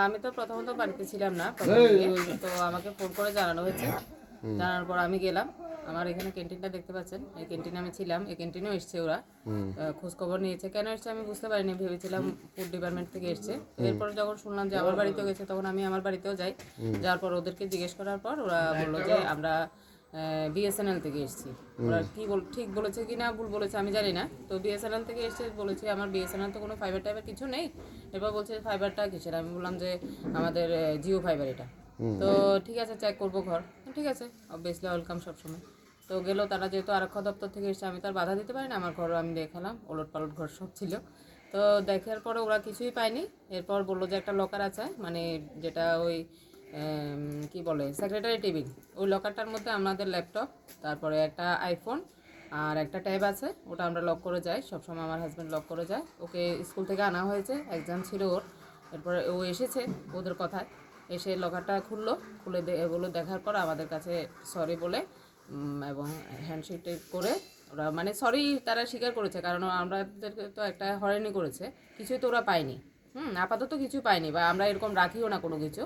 আমি তো প্রথমত বাড়িতে ছিলাম না, তো আমাকে ফোন করে জানানো হয়েছে। জানানোর পর আমি গেলাম। আমার এখানে ক্যান্টিনটা দেখতে পাচ্ছেন, এই ক্যান্টিনে আমি ছিলাম। এই ক্যান্টিনেও এসছে ওরা, খোঁজ খবর নিয়েছে। কেন এসছে আমি বুঝতে পারিনি, ভেবেছিলাম ফুড ডিপার্টমেন্ট থেকে এসছে। এরপর যখন শুনলাম যে আমার বাড়িতেও গেছে, তখন আমি আমার বাড়িতেও যাই। যাওয়ার পর ওদেরকে জিজ্ঞেস করার পর ওরা বললো যে আমরা বিএসএনএল থেকে এসেছি। ওরা কি ঠিক বলেছে কি না ভুল বলেছে আমি জানি না। তো বিএসএনএল থেকে এসে বলেছে আমার বিএসএনএল তো কোনো ফাইবার টাইবার কিছু নেই। এরপর বলছে ফাইবারটা কিসের? আমি বললাম যে আমাদের জিও ফাইবার এটা। তো ঠিক আছে, চেক করবো ঘর। ঠিক আছে, অবভিয়াসলি ওয়েলকাম সবসময়। তো গেলো তারা, যেহেতু আরক্ষা দপ্তর থেকে এসে, আমি তার বাধা দিতে পারি না। আমার ঘর আমি দেখালাম, ওলট পালট ঘর সব ছিল। তো দেখার পরে ওরা কিছুই পায়নি। এরপর বললো যে একটা লকার আছে, মানে যেটা ওই কি বলে সেক্রেটারি টেবিল, ওই লকারটার মধ্যে আমাদের ল্যাপটপ, তারপরে একটা আইফোন আর একটা ট্যাব আছে। ওটা আমরা লক করে যাই সবসময়, আমার হাজব্যান্ড লক করে যায়। ওকে স্কুল থেকে আনা হয়েছে, এক্সাম ছিল ওর। এরপরে ও এসেছে ওদের কথায়, এসে লকারটা খুলে এগুলো দেখার পর আমাদের কাছে সরি বলে এবং হ্যান্ডশেক করে ওরা, মানে সরি তারা স্বীকার করেছে, কারণ আমাদেরকে তো একটা হয়রানি করেছে। কিছুই তো ওরা পায়নি, আপাতত কিছু পায়নি, বা আমরা এরকম রাখিও না কোনো কিছু।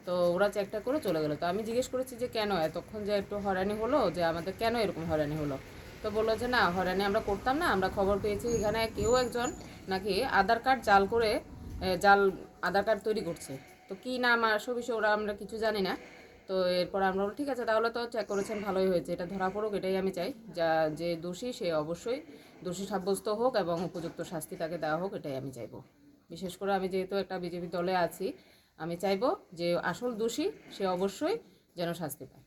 তো ওরা চেকটা করে চলে গেলো। তো আমি জিজ্ঞেস করেছি যে কেন এতক্ষণ যে একটু হয়রানি হলো, যে আমাদের কেন এরকম হয়রানি হলো। তো বললো যে না, হয়রানি আমরা করতাম না, আমরা খবর পেয়েছি এখানে কেউ একজন নাকি আধার কার্ড জাল আধার কার্ড তৈরি করছে। তো কী নাম আসো বিষয় ওরা আমরা কিছু জানি না। তো এরপর আমরা ঠিক আছে, তাহলে তো চেক করেছেন, ভালোই হয়েছে, এটা ধরা পড়ুক, এটাই আমি চাই। যে দোষী সে অবশ্যই দোষী সাব্যস্ত হোক এবং উপযুক্ত শাস্তি তাকে দেওয়া হোক, এটাই আমি চাইবো। বিশেষ করে আমি যেহেতু একটা বিজেপি দলে আছি, আমি চাইবো যে আসল দোষী সে অবশ্যই যেন শাস্তি পায়।